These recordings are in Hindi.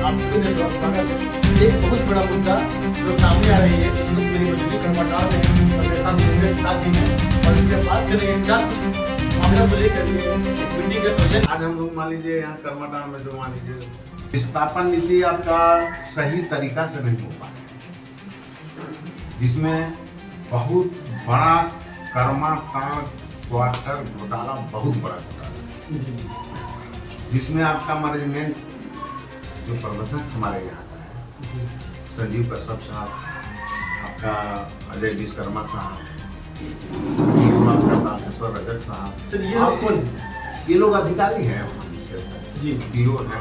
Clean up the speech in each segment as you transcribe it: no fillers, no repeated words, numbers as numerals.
आप सभी दर्शकों का स्वागत है। एक बहुत बड़ा मुद्दा जो सामने आ रही है, इस वक्त मेरी मौजूदगी कर्मठार है और मेरे साथ सुंदर साथ जी हैं और इससे बात करेंगे क्या कुछ मामला को लेकर एक मीटिंग का प्रोजेक्ट। आज हम लोग मान लीजिए यहाँ कर्मठार में जो मान लीजिए विस्थापन नीति आपका सही तरीका से नहीं हो पाया, जिसमें बहुत बड़ा कर्मठार क्वार्टर घोटाला, बहुत बड़ा घोटाला, जिसमें आपका मैनेजमेंट जो प्रबंधक हमारे यहाँ का है, संजीव कश्यप साहब, आपका अजय विश्वकर्मा साहब, आपका तारकेश्वर रजक साहब, ये कौन? ये लोग अधिकारी हैं जी। पीओ हैं,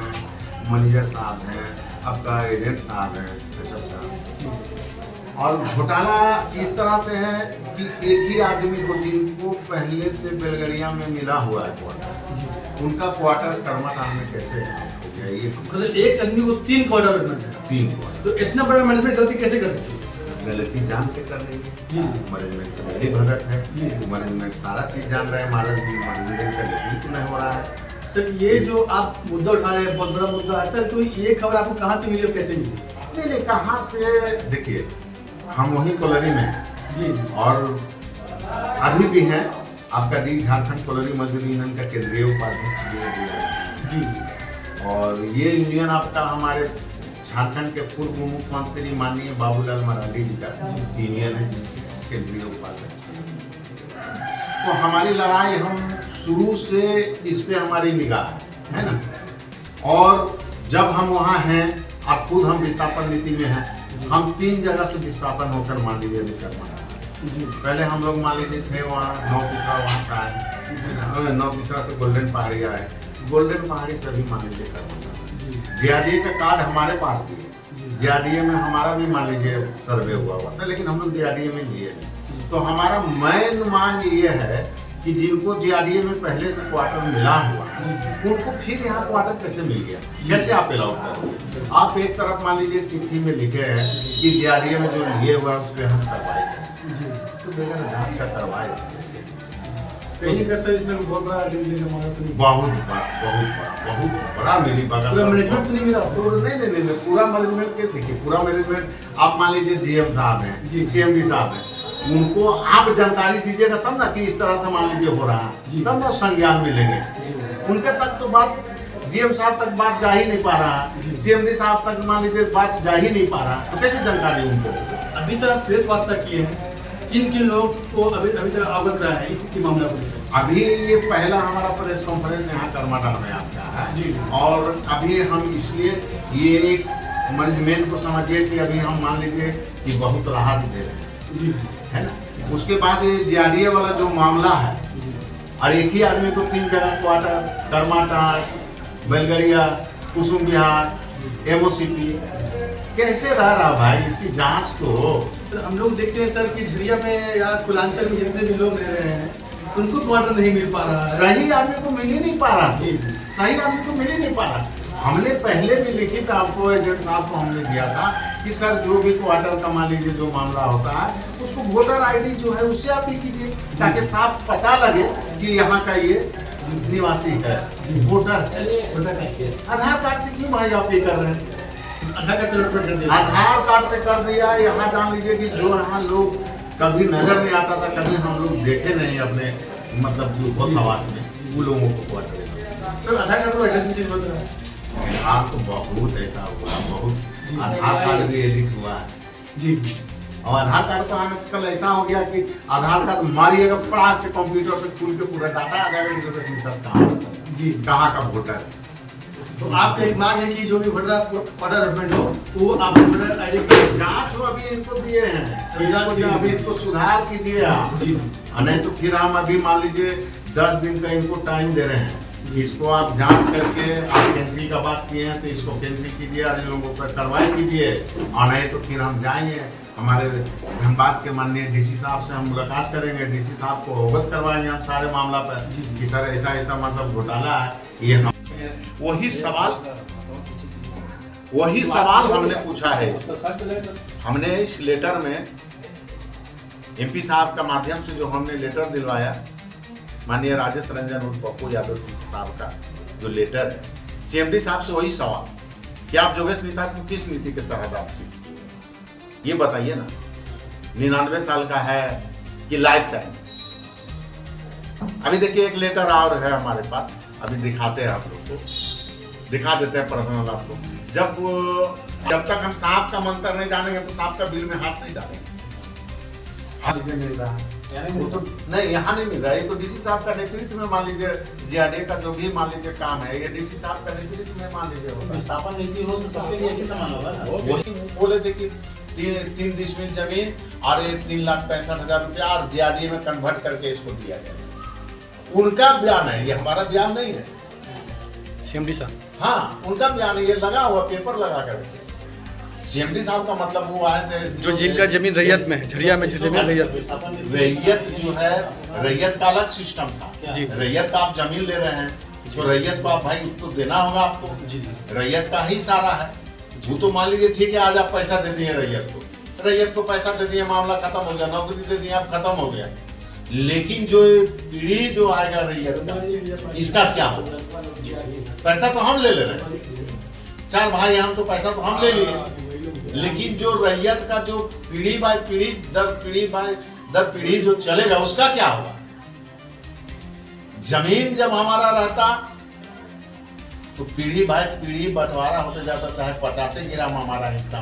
मैनेजर साहब हैं, आपका एजेंट साहब हैं, कश्यप साहब। और घोटाला इस तरह से है कि एक ही आदमी को, जिनको पहले से बेलगड़िया में मिला हुआ है क्वार्टर, उनका क्वार्टर कर्मठार में कैसे हो गया? ये मतलब एक आदमी को 3 क्वार्टर रखना है, 3 क्वार्टर। तो इतना बड़ा मैनेजमेंट गलती कैसे कर सकती है? गलती जान के कर रही है जी। मैनेजमेंट का मिली भगत है जी। मैनेजमेंट सारा चीज जान रहा है, मैनेजमेंट का नेतृत्व नहीं हो रहा है। सर ये जो आप मुद्दा उठा रहे हैं बहुत बड़ा मुद्दा है सर, तो ये खबर आपको कहाँ से मिली और कैसे मिली? नहीं कहाँ से, देखिए हम वही कॉलोनी में हैं जी। और अभी भी हैं। आपका डी झारखंड कॉलोनी मजदूर यूनियन का केंद्रीय उपाध्यक्ष भी है जी। और ये यूनियन आपका हमारे झारखंड के पूर्व मुख्यमंत्री माननीय बाबूलाल मरांडी जी का यूनियन है, केंद्रीय उपाध्यक्ष। तो हमारी लड़ाई, हम शुरू से इस पे हमारी निगाह है ना। और जब हम वहाँ हैं, अब खुद हम विस्थापन नीति में हैं, हम 3 जगह से विस्थापन होकर मान लीजिए विकर्मा। पहले हम लोग मान लीजिए थे वहाँ 9 तीसरा वहाँ से आए, 9 तीसरा से गोल्डन पहाड़ी आए, गोल्डन पहाड़ी से भी मान लीजिए कर्मा। जीआरडीए का कार्ड हमारे पास भी है, जीआरडीए में हमारा भी मान लीजिए सर्वे हुआ था, लेकिन हम लोग जीआरडीए में लिए नहीं। तो हमारा मेन मांग ये है कि जिनको जीआरडीए में पहले से क्वार्टर मिला हुआ उनको फिर यहाँ क्वार्टर कैसे मिल गया, कैसे आप अलाउ करेंगे? आप एक तरफ मान लीजिए चिट्ठी में लिखे हैं कि जीआरडीए में जो लिए हुआ है उस पर हम कार्रवाई करें, तो बगैर जांच का कार्रवाई कहीं का सर इसमें बहुत बड़ा बहुत बड़ा मिली भगत। मैनेजमेंट तो नहीं मिला? नहीं पूरा मैनेजमेंट के देखिए, पूरा मैनेजमेंट आप मान लीजिए जीएम साहब हैं, सीएमडी साहब हैं, उनको आप जानकारी दीजिएगा तब ना कि इस तरह से मान लीजिए हो रहा है, तब ना संज्ञान मिलेंगे। उनके तक तो बात, जीएम साहब तक बात जा ही नहीं पा रहा, सीएमडी साहब तक मान लीजिए बात जा ही नहीं पा रहा, तो कैसे जानकारी उनको? अभी तक आप प्रेस वार्ता किए हैं, किन लोग को अभी तक अवगत रहा है इस मामला को? अभी ये पहला हमारा प्रेस कॉन्फ्रेंस यहाँ कर्मठार में आपका है जी। और अभी हम इसलिए ये एक मैनेजमेंट को समझिए कि अभी हम मान लीजिए कि बहुत राहत दे रहे हैं जी, है ना। उसके बाद ये जीआरडीए वाला जो मामला है, और एक ही आदमी को 3 जगह क्वार्टर, कर्मठार, बेलगड़िया, कुसुम विहार, एमओसीपी, कैसे रह रहा भाई? इसकी जांच तो सर हम लोग देखते हैं सर कि झरिया में या कुलांचल में जितने भी लोग रह रहे हैं उनको क्वार्टर नहीं मिल पा रहा है, सही आदमी को मिल ही नहीं पा रहा। जी। सही आदमी को मिल ही नहीं पा रहा। हमने पहले भी लिखित आपको एजेंट साहब को हमने दिया था कि सर जो भी क्वार्टर का मान लीजिए जो मामला होता है उसको वोटर आईडी जो है उससे आप ही कीजिए, ताकि साफ पता लगे कि यहाँ का ये निवासी है, वोटर है। आधार कार्ड से क्यों भाई आप ये कर रहे हैं? आधार कार्ड से लोटमेंट कर दिया, आधार कार्ड से कर दिया। यहाँ जान लीजिए कि जो यहाँ लोग कभी नजर नहीं आता था, कभी हम लोग देखे नहीं अपने मतलब जो बहुत आवाज में, वो लोगों को क्वार्टर। सर आधार कार्ड को एड्रेस भी चेंज होता है? बिहार तो बहुत ऐसा हुआ, बहुत आधार कार्ड भी एडिट हुआ है जी। और आधार कार्ड तो आजकल ऐसा हो गया कि आधार कार्ड मारिएगा पड़ा से कंप्यूटर पे खुल के पूरा डाटा आ जाएगा सब कहाँ जी, कहाँ का वोटर। तो आपका एक मांग है कि जो भी क्वार्टर अलॉटमेंट हो वो आप वोटर आईडी जांच हो अभी इनको दिए हैं, जांच की अभी इसको सुधार कीजिए आप जी। नहीं तो फिर हम अभी मान लीजिए 10 दिन का इनको टाइम दे रहे हैं, इसको आप जांच करके आप कैंसिल का बात किए हैं तो इसको कैंसिल कीजिए और इन लोगों पर कार्रवाई कीजिए, और नहीं तो फिर हम जाएंगे हमारे धनबाद के माननीय डीसी साहब से हम मुलाकात करेंगे, डीसी साहब को अवगत करवाएंगे हम सारे मामला पर कि सर ऐसा ऐसा मतलब घोटाला है। ये हम वही सवाल हमने पूछा है। हमने इस लेटर में एमपी साहब का माध्यम से जो हमने लेटर दिलवाया, माननीय राजेश रंजन उर्फ पप्पू यादव साहब का जो लेटर है, सीएमडी साहब से वही सवाल कि आप योगेश निषाद को किस नीति के तहत आप सीखे, ये बताइए ना। 99 साल का है कि लाइफ टाइम। अभी देखिए एक लेटर और है हमारे पास, अभी दिखाते हैं आप लोग को, दिखा देते हैं पर्सनल आपको। जब तक हम सांप का मंत्र नहीं जानेंगे तो सांप का बिल में हाथ नहीं डालेंगे। हाथ लीजिए मिल रहा है वो तो नहीं, यहाँ नहीं मिल रहा है। ये तो डीसी साहब का नेतृत्व में मान लीजिए जीआरडीए का जो भी मान लीजिए काम है, ये डीसी साहब का नेतृत्व में मान लीजिए होगा। विस्थापन नीति हो तो सबके लिए एक ही समान होगा ना। वही बोले थे कि 3 डिसमिल जमीन और ये 3,65,000 रुपया और जीआरडीए में कन्वर्ट करके इसको दिया जाए। उनका बयान है, ये हमारा बयान नहीं है। सीएमडी साहब, हाँ उनका बयान है, ये लगा हुआ पेपर लगा करके। सीएमडी साहब का मतलब वो आए थे जो जिनका जमीन रैयत में है, झरिया में जमीन रैयत, रैयत जो है, रैयत का अलग सिस्टम था। जी। रैयत का आप जमीन ले रहे हैं तो रैयत को आप भाई उसको देना होगा आपको। जी जी, रैयत का ही सारा है। वो तो मान लीजिए ठीक है, आज आप पैसा दे दिए रैयत को पैसा दे दिए, मामला खत्म हो गया, नौकरी दे दिए, आप खत्म हो गया। लेकिन जो पीढ़ी जो आएगा रैयत का, इसका क्या होगा? पैसा तो हम ले रहे हैं, 4 भाई हम, तो पैसा तो हम ले लिए, लेकिन जो रैयत का जो पीढ़ी बाय पीढ़ी दर पीढ़ी जो चलेगा उसका क्या होगा? जमीन जब हमारा रहता तो पीढ़ी बाय पीढ़ी बंटवारा होते जाता, चाहे 50 ग्राम हमारा हिस्सा